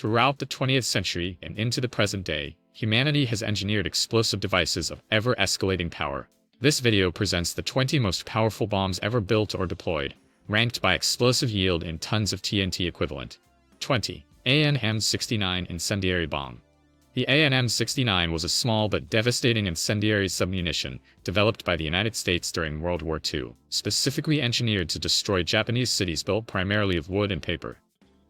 Throughout the 20th century and into the present day, humanity has engineered explosive devices of ever-escalating power. This video presents the 20 most powerful bombs ever built or deployed, ranked by explosive yield in tons of TNT equivalent. 20. AN-M69 Incendiary Bomb. The AN-M69 was a small but devastating incendiary submunition developed by the United States during World War II, specifically engineered to destroy Japanese cities built primarily of wood and paper.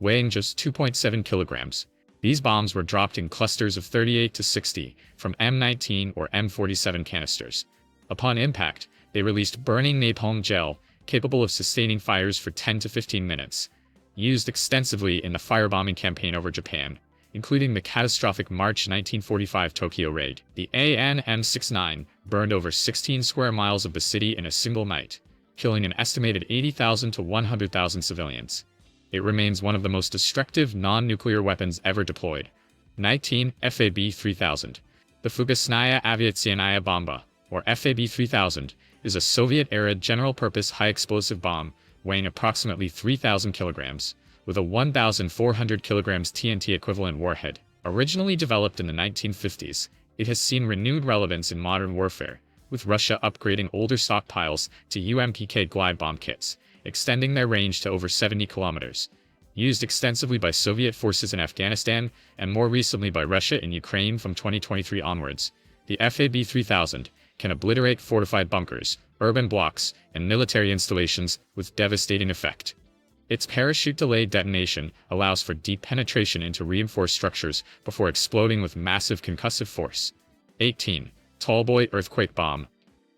Weighing just 2.7 kilograms, these bombs were dropped in clusters of 38 to 60 from M19 or M47 canisters. Upon impact, they released burning napalm gel, capable of sustaining fires for 10 to 15 minutes. Used extensively in the firebombing campaign over Japan, including the catastrophic March 1945 Tokyo raid, the AN-M69 burned over 16 square miles of the city in a single night, killing an estimated 80,000 to 100,000 civilians. It remains one of the most destructive non-nuclear weapons ever deployed. 19. FOAB 3000. The Fugasnaya Aviationная Bomba, or FOAB 3000, is a Soviet-era general-purpose high-explosive bomb weighing approximately 3,000 kilograms, with a 1,400 kilograms TNT equivalent warhead. Originally developed in the 1950s, it has seen renewed relevance in modern warfare, with Russia upgrading older stockpiles to UMPK glide bomb kits, extending their range to over 70 kilometers. Used extensively by Soviet forces in Afghanistan, and more recently by Russia in Ukraine from 2023 onwards, the FOAB 3000 can obliterate fortified bunkers, urban blocks, and military installations with devastating effect. Its parachute-delayed detonation allows for deep penetration into reinforced structures before exploding with massive concussive force. 18. Tallboy Earthquake Bomb.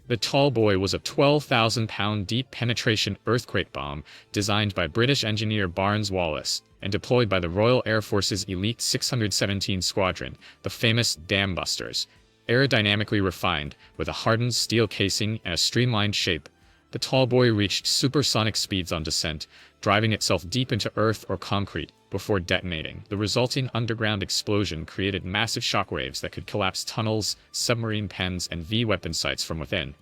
The Tallboy was a 12,000-pound deep penetration earthquake bomb designed by British engineer Barnes Wallis and deployed by the Royal Air Force's Elite 617 Squadron, the famous Dam Busters. Aerodynamically refined, with a hardened steel casing and a streamlined shape, the Tallboy reached supersonic speeds on descent, driving itself deep into earth or concrete before detonating. The resulting underground explosion created massive shockwaves that could collapse tunnels, submarine pens, and V-weapon sites from within.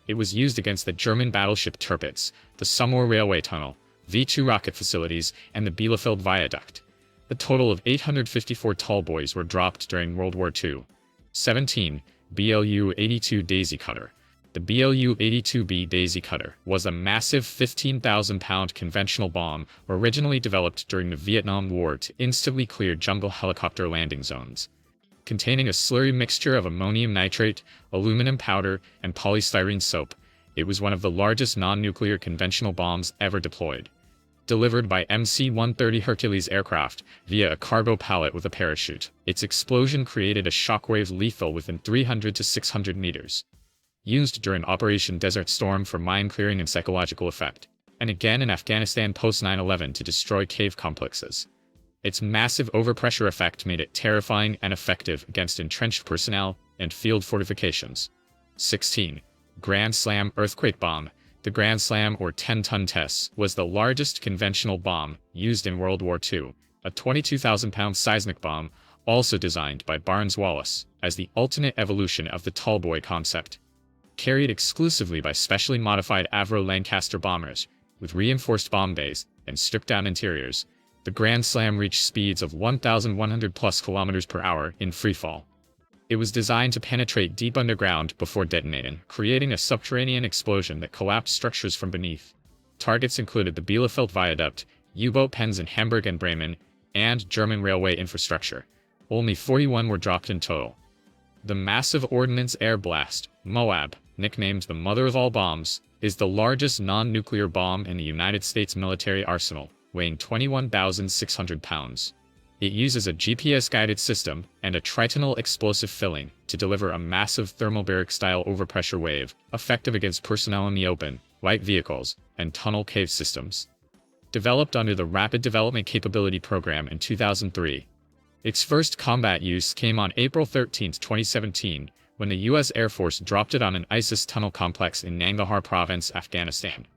It was used against the German battleship Tirpitz, the Samur Railway Tunnel, V2 rocket facilities, and the Bielefeld Viaduct. The total of 854 Tallboys were dropped during World War II. 17. BLU-82 Daisy Cutter. The BLU-82B Daisy Cutter was a massive 15,000-pound conventional bomb originally developed during the Vietnam War to instantly clear jungle helicopter landing zones. Containing a slurry mixture of ammonium nitrate, aluminum powder, and polystyrene soap, it was one of the largest non-nuclear conventional bombs ever deployed. Delivered by MC-130 Hercules aircraft via a cargo pallet with a parachute, its explosion created a shockwave lethal within 300 to 600 meters. Used during Operation Desert Storm for mine clearing and psychological effect, and again in Afghanistan post 9/11 to destroy cave complexes. Its massive overpressure effect made it terrifying and effective against entrenched personnel and field fortifications. 16. Grand Slam Earthquake Bomb. The Grand Slam, or 10-ton TESS, was the largest conventional bomb used in World War II, a 22,000-pound seismic bomb, also designed by Barnes Wallis as the ultimate evolution of the Tallboy concept. Carried exclusively by specially modified Avro Lancaster bombers, with reinforced bomb bays and stripped-down interiors, the Grand Slam reached speeds of 1,100 plus kilometers per hour in freefall. It was designed to penetrate deep underground before detonating, creating a subterranean explosion that collapsed structures from beneath. Targets included the Bielefeld Viaduct, U-boat pens in Hamburg and Bremen, and German railway infrastructure. Only 41 were dropped in total. The Massive Ordnance Air Blast, MOAB, nicknamed the Mother of All Bombs, is the largest non-nuclear bomb in the United States military arsenal, weighing 21,600 pounds. It uses a GPS-guided system and a tritonal explosive filling to deliver a massive thermobaric-style overpressure wave, effective against personnel in the open, light vehicles, and tunnel cave systems. Developed under the Rapid Development Capability Program in 2003. Its first combat use came on April 13, 2017, when the U.S. Air Force dropped it on an ISIS tunnel complex in Nangarhar Province, Afghanistan.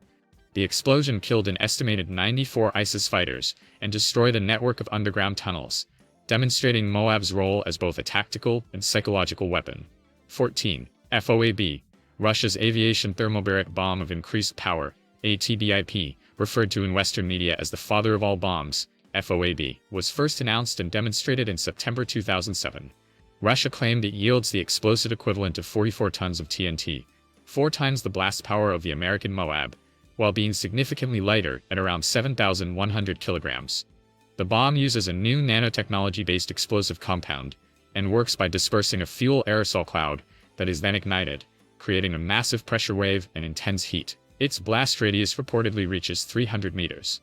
The explosion killed an estimated 94 ISIS fighters and destroyed a network of underground tunnels, demonstrating MOAB's role as both a tactical and psychological weapon. 14. FOAB, Russia's Aviation Thermobaric Bomb of Increased Power, ATBIP, referred to in Western media as the father of all bombs. FOAB, was first announced and demonstrated in September 2007. Russia claimed it yields the explosive equivalent of 44 tons of TNT, 4 times the blast power of the American MOAB, while being significantly lighter at around 7,100 kilograms. The bomb uses a new nanotechnology-based explosive compound and works by dispersing a fuel aerosol cloud that is then ignited, creating a massive pressure wave and intense heat. Its blast radius reportedly reaches 300 meters.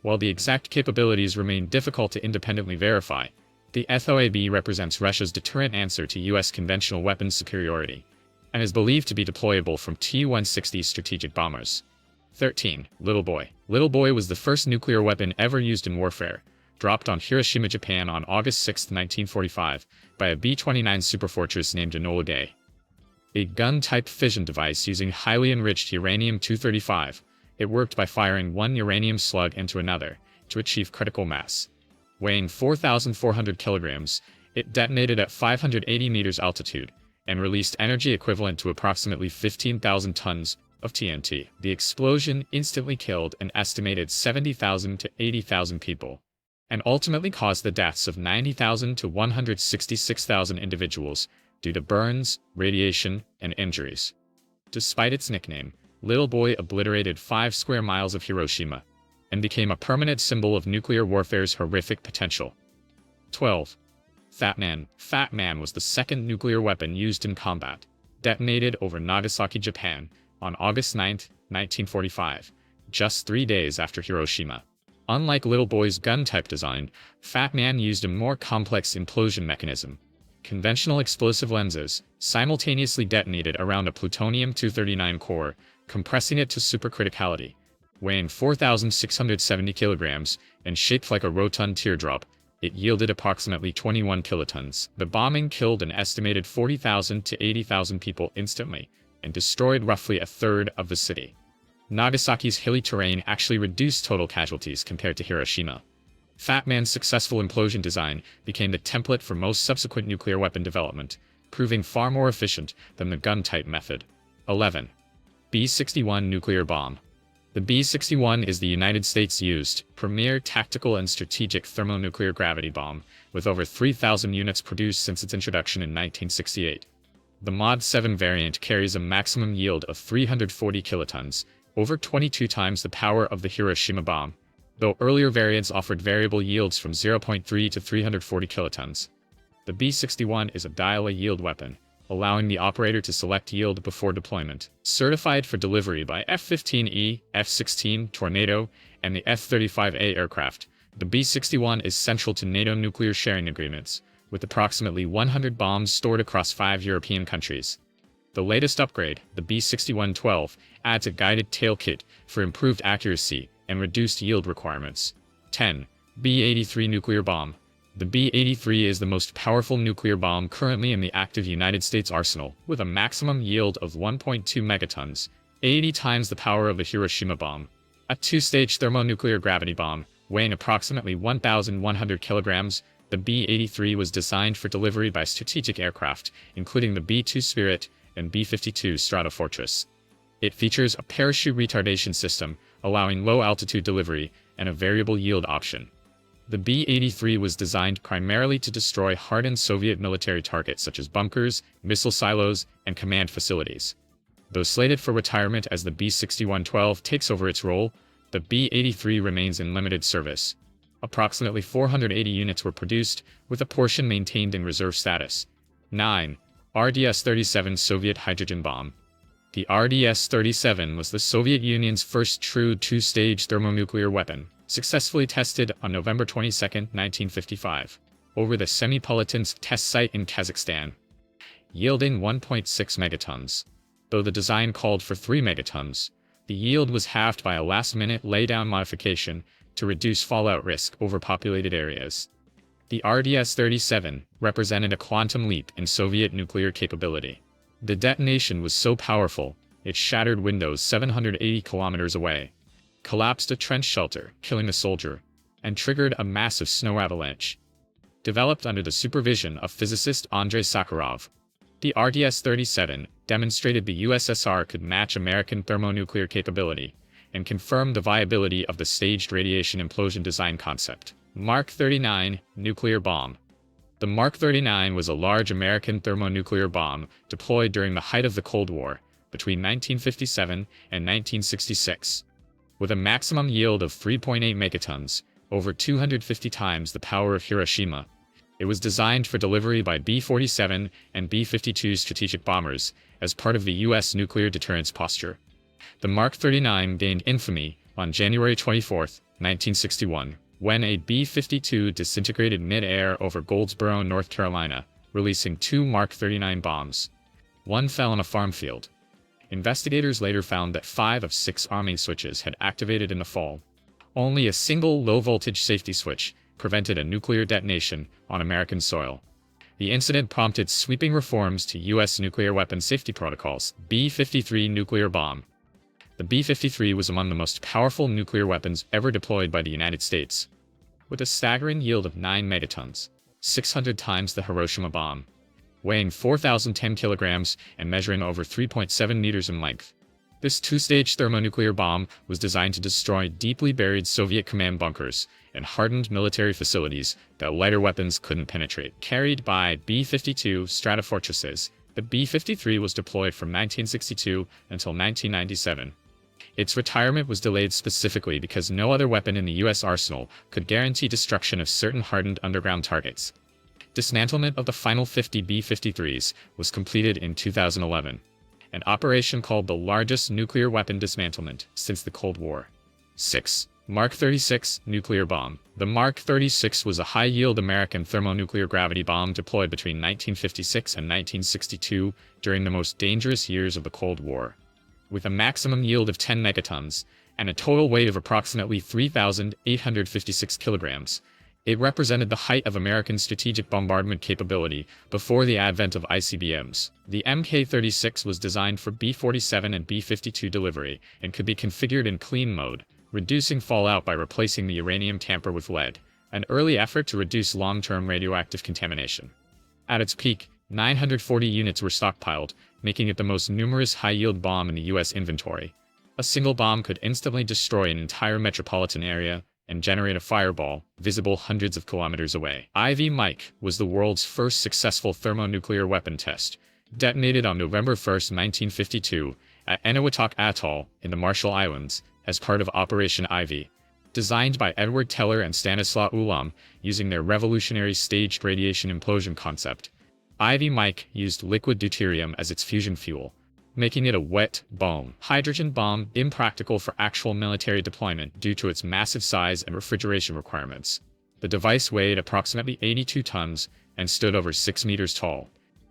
While the exact capabilities remain difficult to independently verify, the FOAB represents Russia's deterrent answer to U.S. conventional weapons superiority, and is believed to be deployable from T-160 strategic bombers. 13. Little Boy. Little Boy was the first nuclear weapon ever used in warfare, dropped on Hiroshima, Japan on August 6, 1945, by a B-29 superfortress named Enola Gay. A gun-type fission device using highly enriched uranium-235, it worked by firing one uranium slug into another to achieve critical mass. Weighing 4,400 kilograms, it detonated at 580 meters altitude and released energy equivalent to approximately 15,000 tons of TNT. The explosion instantly killed an estimated 70,000 to 80,000 people, and ultimately caused the deaths of 90,000 to 166,000 individuals due to burns, radiation, and injuries. Despite its nickname, Little Boy obliterated 5 square miles of Hiroshima and became a permanent symbol of nuclear warfare's horrific potential. 12. Fat Man. Fat Man was the second nuclear weapon used in combat, detonated over Nagasaki, Japan, on August 9, 1945, just 3 days after Hiroshima. Unlike Little Boy's gun-type design, Fat Man used a more complex implosion mechanism. Conventional explosive lenses simultaneously detonated around a plutonium-239 core, compressing it to supercriticality. Weighing 4,670 kilograms and shaped like a rotund teardrop, it yielded approximately 21 kilotons. The bombing killed an estimated 40,000 to 80,000 people instantly and destroyed roughly a third of the city. Nagasaki's hilly terrain actually reduced total casualties compared to Hiroshima. Fat Man's successful implosion design became the template for most subsequent nuclear weapon development, proving far more efficient than the gun-type method. 11. B83 Nuclear Bomb. The B-61 is the United States' used, premier tactical and strategic thermonuclear gravity bomb, with over 3,000 units produced since its introduction in 1968. The Mod 7 variant carries a maximum yield of 340 kilotons, over 22 times the power of the Hiroshima bomb, though earlier variants offered variable yields from 0.3 to 340 kilotons. The B-61 is a dial-a-yield weapon, allowing the operator to select yield before deployment. Certified for delivery by F-15E, F-16 Tornado, and the F-35A aircraft, the B-61 is central to NATO nuclear sharing agreements, with approximately 100 bombs stored across 5 European countries. The latest upgrade, the B-61-12, adds a guided tail kit for improved accuracy and reduced yield requirements. 10. B-83 Nuclear Bomb. The B-83 is the most powerful nuclear bomb currently in the active United States arsenal, with a maximum yield of 1.2 megatons, 80 times the power of the Hiroshima bomb. A 2-stage thermonuclear gravity bomb, weighing approximately 1,100 kilograms, the B-83 was designed for delivery by strategic aircraft, including the B-2 Spirit and B-52 Stratofortress. It features a parachute retardation system, allowing low-altitude delivery and a variable yield option. The B-83 was designed primarily to destroy hardened Soviet military targets such as bunkers, missile silos, and command facilities. Though slated for retirement as the B-61-12 takes over its role, the B-83 remains in limited service. Approximately 480 units were produced, with a portion maintained in reserve status. 9. RDS-37 Soviet Hydrogen Bomb. The RDS-37 was the Soviet Union's first true 2-stage thermonuclear weapon, successfully tested on November 22, 1955, over the Semipalatinsk test site in Kazakhstan, yielding 1.6 megatons. Though the design called for 3 megatons, the yield was halved by a last-minute laydown modification to reduce fallout risk over populated areas. The RDS-37 represented a quantum leap in Soviet nuclear capability. The detonation was so powerful, it shattered windows 780 kilometers away, collapsed a trench shelter, killing a soldier, and triggered a massive snow avalanche. Developed under the supervision of physicist Andrei Sakharov, the RDS-37 demonstrated the USSR could match American thermonuclear capability and confirmed the viability of the staged radiation implosion design concept. Mark 39 Nuclear Bomb. The Mark 39 was a large American thermonuclear bomb deployed during the height of the Cold War, between 1957 and 1966. With a maximum yield of 3.8 megatons, over 250 times the power of Hiroshima, it was designed for delivery by B-47 and B-52 strategic bombers as part of the U.S. nuclear deterrence posture. The Mark 39 gained infamy on January 24, 1961, when a B-52 disintegrated mid-air over Goldsboro, North Carolina, releasing 2 Mark 39 bombs. One fell on a farm field. Investigators later found that 5 of 6 Army switches had activated in the fall. Only a single low-voltage safety switch prevented a nuclear detonation on American soil. The incident prompted sweeping reforms to U.S. nuclear weapons safety protocols. B83 Nuclear Bomb. The B-53 was among the most powerful nuclear weapons ever deployed by the United States. With a staggering yield of 9 megatons, 600 times the Hiroshima bomb, weighing 4,010 kilograms and measuring over 3.7 meters in length. This two-stage thermonuclear bomb was designed to destroy deeply buried Soviet command bunkers and hardened military facilities that lighter weapons couldn't penetrate. Carried by B-52 Stratofortresses, the B-53 was deployed from 1962 until 1997. Its retirement was delayed specifically because no other weapon in the U.S. arsenal could guarantee destruction of certain hardened underground targets. Dismantlement of the final 50 B-53s was completed in 2011, an operation called the largest nuclear weapon dismantlement since the Cold War. 6. Mark 36 Nuclear Bomb. The Mark 36 was a high-yield American thermonuclear gravity bomb deployed between 1956 and 1962 during the most dangerous years of the Cold War. With a maximum yield of 10 megatons and a total weight of approximately 3,856 kilograms, it represented the height of American strategic bombardment capability before the advent of ICBMs. The Mk-36 was designed for B-47 and B-52 delivery and could be configured in clean mode, reducing fallout by replacing the uranium tamper with lead, an early effort to reduce long-term radioactive contamination. At its peak, 940 units were stockpiled, making it the most numerous high-yield bomb in the U.S. inventory. A single bomb could instantly destroy an entire metropolitan area and generate a fireball visible hundreds of kilometers away. IV Mike was the world's first successful thermonuclear weapon test, detonated on November 1, 1952, at Eniwetok Atoll in the Marshall Islands as part of Operation Ivy. Designed by Edward Teller and Stanislaw Ulam using their revolutionary staged radiation implosion concept, IV Mike used liquid deuterium as its fusion fuel, making it a wet bomb. Hydrogen bomb impractical for actual military deployment due to its massive size and refrigeration requirements. The device weighed approximately 82 tons and stood over 6 meters tall.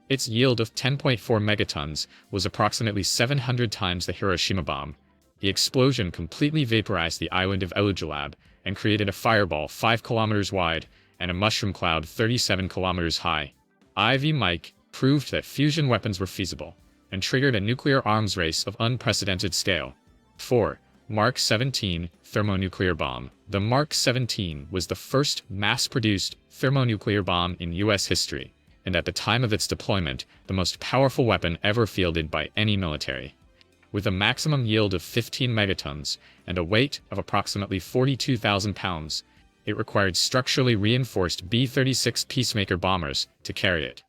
Its yield of 10.4 megatons was approximately 700 times the Hiroshima bomb. The explosion completely vaporized the island of Elujilab and created a fireball 5 kilometers wide and a mushroom cloud 37 kilometers high. IV Mike proved that fusion weapons were feasible and triggered a nuclear arms race of unprecedented scale. 4. Mark 17 Thermonuclear Bomb. The Mark 17 was the first mass-produced thermonuclear bomb in U.S. history, and at the time of its deployment, the most powerful weapon ever fielded by any military. With a maximum yield of 15 megatons and a weight of approximately 42,000 pounds, it required structurally reinforced B-36 Peacemaker bombers to carry it.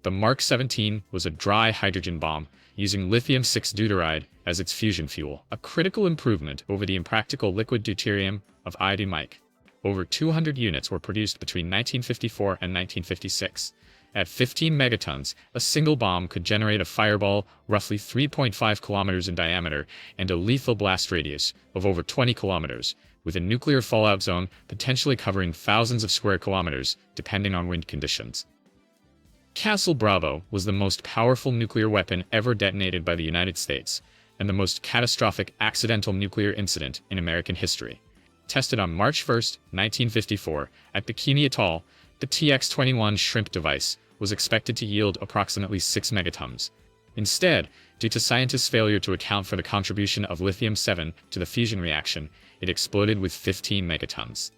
The Mark 17 was a dry hydrogen bomb using lithium-6 deuteride as its fusion fuel, a critical improvement over the impractical liquid deuterium of IV Mike. Over 200 units were produced between 1954 and 1956. At 15 megatons, a single bomb could generate a fireball roughly 3.5 kilometers in diameter and a lethal blast radius of over 20 kilometers, with a nuclear fallout zone potentially covering thousands of square kilometers, depending on wind conditions. Castle Bravo was the most powerful nuclear weapon ever detonated by the United States, and the most catastrophic accidental nuclear incident in American history. Tested on March 1, 1954, at Bikini Atoll, the TX-21 shrimp device was expected to yield approximately 6 megatons. Instead, due to scientists' failure to account for the contribution of lithium-7 to the fusion reaction, it exploded with 15 megatons.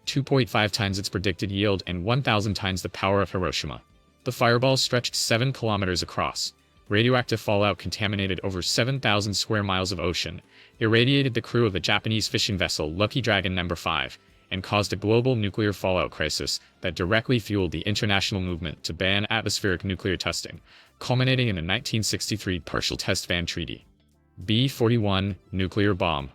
2.5 times its predicted yield and 1,000 times the power of Hiroshima. The fireball stretched 7 kilometers across. Radioactive fallout contaminated over 7,000 square miles of ocean, irradiated the crew of the Japanese fishing vessel Lucky Dragon No. 5, and caused a global nuclear fallout crisis that directly fueled the international movement to ban atmospheric nuclear testing, culminating in the 1963 Partial Test Ban Treaty. B-41 Nuclear Bomb.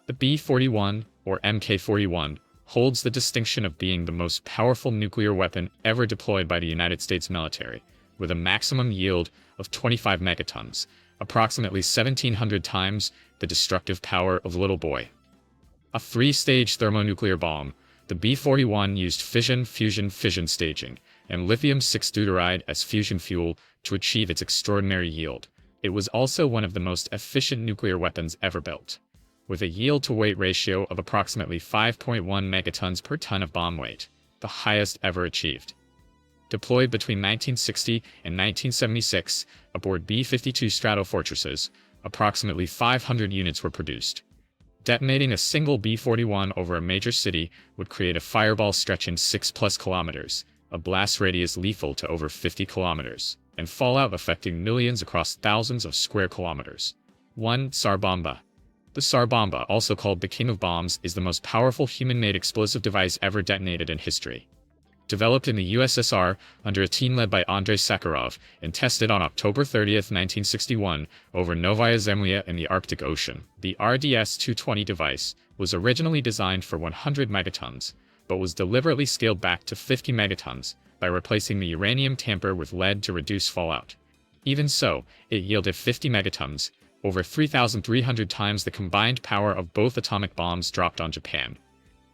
The B-41, or Mk-41, holds the distinction of being the most powerful nuclear weapon ever deployed by the United States military, with a maximum yield of 25 megatons, approximately 1,700 times the destructive power of Little Boy. A three-stage thermonuclear bomb, the B-41 used fission-fusion-fission staging and lithium-6 deuteride as fusion fuel to achieve its extraordinary yield. It was also one of the most efficient nuclear weapons ever built, with a yield-to-weight ratio of approximately 5.1 megatons per ton of bomb weight, the highest ever achieved. Deployed between 1960 and 1976 aboard B-52 Stratofortresses, approximately 500 units were produced. Detonating a single B-41 over a major city would create a fireball stretching 6+ kilometers, a blast radius lethal to over 50 kilometers, and fallout affecting millions across thousands of square kilometers. 1. Tsar Bomba. The Tsar Bomba, also called the King of Bombs, is the most powerful human-made explosive device ever detonated in history. Developed in the USSR under a team led by Andrei Sakharov and tested on October 30, 1961, over Novaya Zemlya in the Arctic Ocean, the RDS-220 device was originally designed for 100 megatons, but was deliberately scaled back to 50 megatons by replacing the uranium tamper with lead to reduce fallout. Even so, it yielded 50 megatons, over 3,300 times the combined power of both atomic bombs dropped on Japan.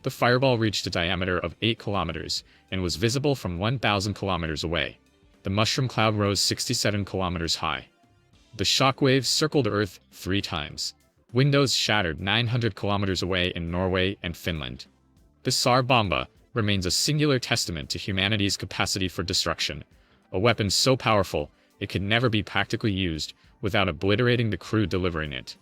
The fireball reached a diameter of 8 kilometers and was visible from 1,000 kilometers away. The mushroom cloud rose 67 kilometers high. The shockwaves circled Earth 3 times. Windows shattered 900 kilometers away in Norway and Finland. The Tsar Bomba remains a singular testament to humanity's capacity for destruction, a weapon so powerful it could never be practically used without obliterating the crew delivering it.